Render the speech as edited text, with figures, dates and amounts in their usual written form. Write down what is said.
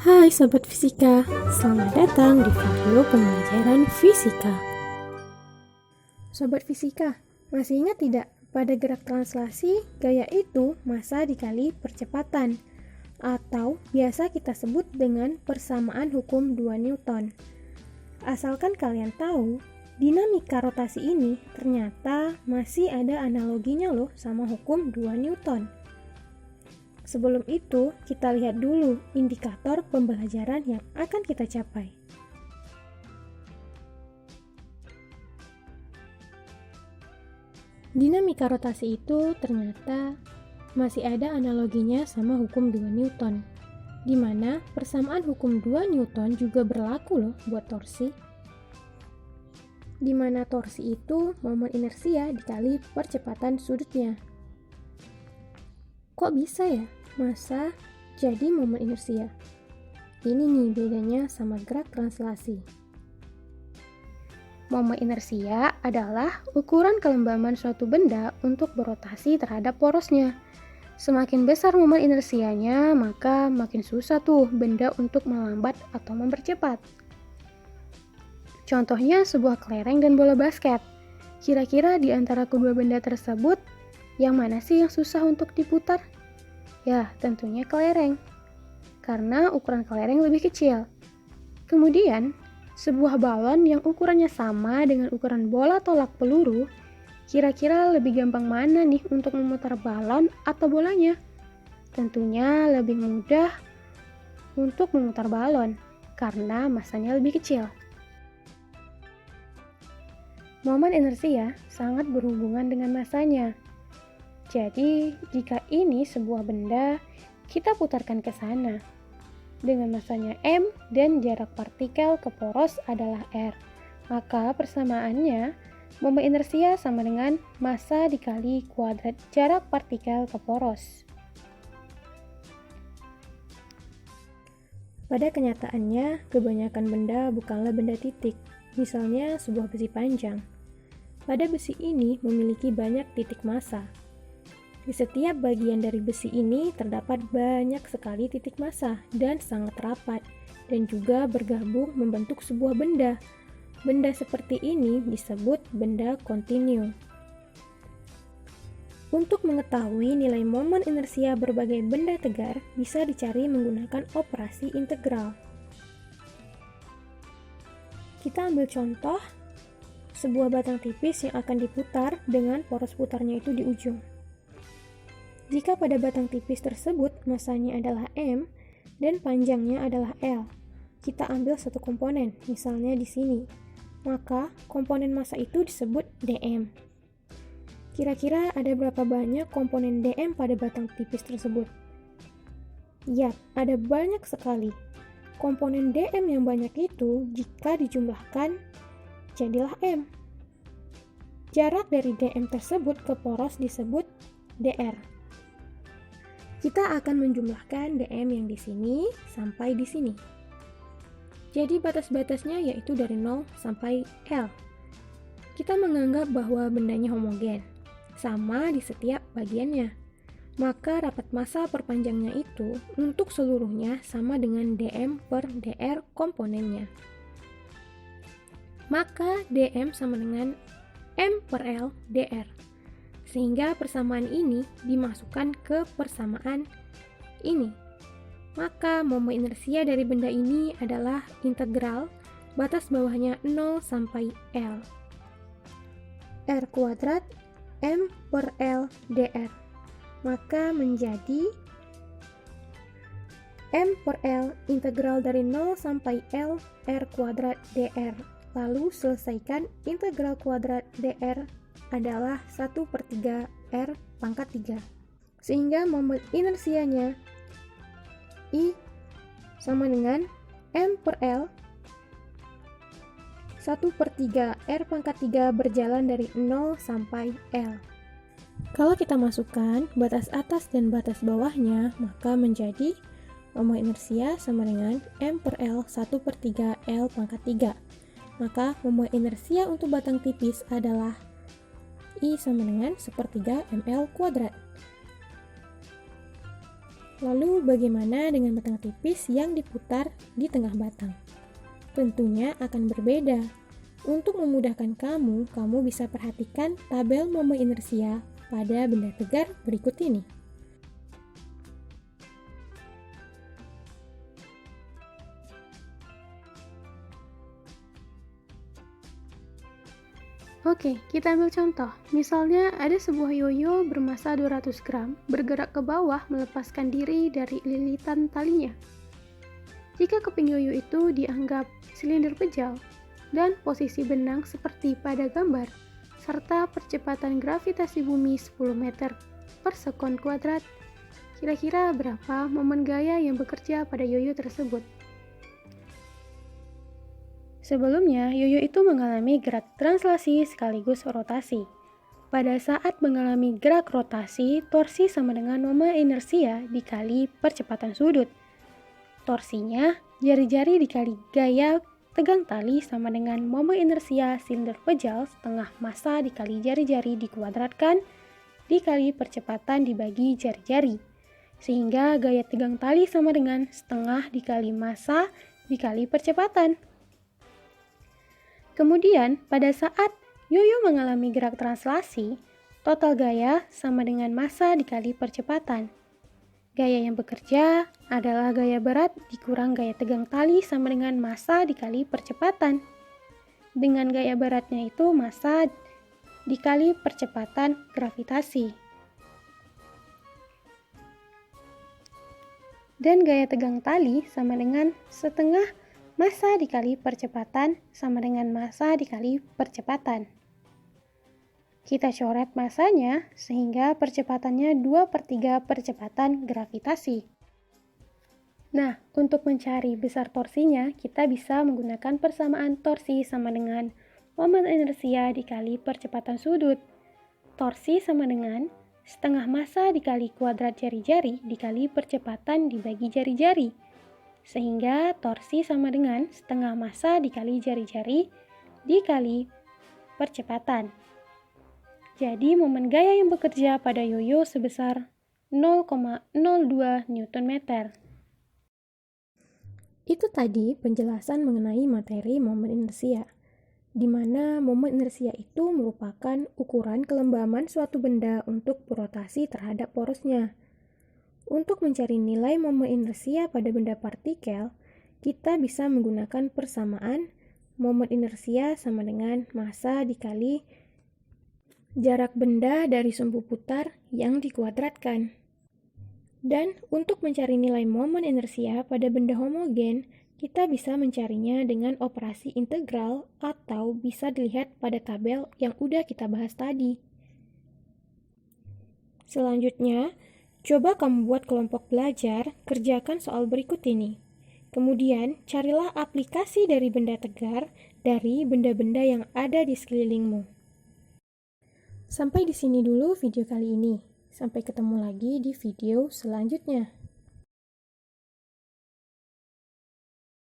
Hai Sobat Fisika, selamat datang di video pembelajaran fisika. Sobat Fisika, masih ingat tidak pada gerak translasi, gaya itu massa dikali percepatan, atau biasa kita sebut dengan persamaan hukum 2 Newton. Asalkan kalian tahu, dinamika rotasi ini ternyata masih ada analoginya loh sama hukum 2 Newton. Sebelum itu, kita lihat dulu indikator pembelajaran yang akan kita capai. Dinamika rotasi itu ternyata masih ada analoginya sama hukum 2 Newton, di mana persamaan hukum 2 Newton juga berlaku loh buat torsi. Di mana torsi itu momen inersia dikali percepatan sudutnya. Kok bisa ya? Massa jadi momen inersia. Ini nih bedanya sama gerak translasi. Momen inersia adalah ukuran kelembaban suatu benda untuk berotasi terhadap porosnya. Semakin besar momen inersianya, maka makin susah tuh benda untuk melambat atau mempercepat. Contohnya sebuah kelereng dan bola basket. Kira-kira di antara kedua benda tersebut, yang mana sih yang susah untuk diputar? Ya, tentunya kelereng, karena ukuran kelereng lebih kecil. Kemudian, sebuah balon yang ukurannya sama dengan ukuran bola tolak peluru, kira-kira lebih gampang mana nih untuk memutar balon atau bolanya? Tentunya lebih mudah untuk memutar balon, karena massanya lebih kecil. Momen inersia sangat berhubungan dengan massanya. Jadi, jika ini sebuah benda, kita putarkan ke sana. Dengan massanya M dan jarak partikel ke poros adalah R. Maka persamaannya, momen inersia sama dengan massa dikali kuadrat jarak partikel ke poros. Pada kenyataannya, kebanyakan benda bukanlah benda titik. Misalnya sebuah besi panjang. Pada besi ini memiliki banyak titik massa. Di setiap bagian dari besi ini terdapat banyak sekali titik massa dan sangat rapat, dan juga bergabung membentuk sebuah benda. Benda seperti ini disebut benda kontinu. Untuk mengetahui nilai momen inersia berbagai benda tegar, bisa dicari menggunakan operasi integral. Kita ambil contoh, sebuah batang tipis yang akan diputar dengan poros putarnya itu di ujung. Jika pada batang tipis tersebut massanya adalah M dan panjangnya adalah L, kita ambil satu komponen, misalnya di sini, maka komponen massa itu disebut dm. Kira-kira ada berapa banyak komponen dm pada batang tipis tersebut? Ya, ada banyak sekali. Komponen dm yang banyak itu jika dijumlahkan jadilah M. Jarak dari dm tersebut ke poros disebut dr. Kita akan menjumlahkan dm yang di sini sampai di sini. Jadi batas-batasnya yaitu dari 0 sampai L. Kita menganggap bahwa bendanya homogen, sama di setiap bagiannya. Maka rapat massa perpanjangnya itu untuk seluruhnya sama dengan dm per dr komponennya. Maka dm sama dengan M per L dr. Sehingga persamaan ini dimasukkan ke persamaan ini. Maka momen inersia dari benda ini adalah integral batas bawahnya 0 sampai L. R kuadrat M per L dr. Maka menjadi M per L integral dari 0 sampai L R kuadrat dr. Lalu selesaikan integral kuadrat dr adalah 1/3 R pangkat 3. Sehingga momen inersianya I sama dengan M per L 1/3 R pangkat 3 berjalan dari 0 sampai L. Kalau kita masukkan batas atas dan batas bawahnya, maka menjadi momen inersia sama dengan M per L 1/3 L pangkat 3. Maka momen inersia untuk batang tipis adalah I sama dengan 1/3 ml kuadrat. Lalu bagaimana dengan batang tipis yang diputar di tengah batang? Tentunya akan berbeda. Untuk memudahkan kamu bisa perhatikan tabel momen inersia pada benda tegar berikut ini. Oke, kita ambil contoh. Misalnya ada sebuah yoyo bermasa 200 gram bergerak ke bawah melepaskan diri dari lilitan talinya. Jika keping yoyo itu dianggap silinder pejal dan posisi benang seperti pada gambar, serta percepatan gravitasi bumi 10 meter per sekon kuadrat, kira-kira berapa momen gaya yang bekerja pada yoyo tersebut? Sebelumnya, yoyo itu mengalami gerak translasi sekaligus rotasi. Pada saat mengalami gerak rotasi, torsi sama dengan momen inersia dikali percepatan sudut. Torsinya, jari-jari dikali gaya tegang tali sama dengan momen inersia silinder pejal setengah massa dikali jari-jari dikuadratkan dikali percepatan dibagi jari-jari. Sehingga gaya tegang tali sama dengan setengah dikali massa dikali percepatan. Kemudian, pada saat yoyo mengalami gerak translasi, total gaya sama dengan massa dikali percepatan. Gaya yang bekerja adalah gaya berat dikurang gaya tegang tali sama dengan massa dikali percepatan. Dengan gaya beratnya itu massa dikali percepatan gravitasi. Dan gaya tegang tali sama dengan setengah massa dikali percepatan sama dengan massa dikali percepatan. Kita coret massanya sehingga percepatannya 2/3 percepatan gravitasi. Nah, untuk mencari besar torsinya, kita bisa menggunakan persamaan torsi sama dengan momen inersia dikali percepatan sudut. Torsi sama dengan setengah massa dikali kuadrat jari-jari dikali percepatan dibagi jari-jari. Sehingga torsi sama dengan setengah massa dikali jari-jari dikali percepatan. Jadi momen gaya yang bekerja pada yoyo sebesar 0,02 Nm. Itu tadi penjelasan mengenai materi momen inersia, di mana momen inersia itu merupakan ukuran kelembaman suatu benda untuk berotasi terhadap porosnya. Untuk mencari nilai momen inersia pada benda partikel, kita bisa menggunakan persamaan momen inersia sama dengan massa dikali jarak benda dari sumbu putar yang dikuadratkan. Dan untuk mencari nilai momen inersia pada benda homogen, kita bisa mencarinya dengan operasi integral atau bisa dilihat pada tabel yang udah kita bahas tadi. Selanjutnya, coba kamu buat kelompok belajar, kerjakan soal berikut ini. Kemudian, carilah aplikasi dari benda tegar dari benda-benda yang ada di sekelilingmu. Sampai di sini dulu video kali ini. Sampai ketemu lagi di video selanjutnya.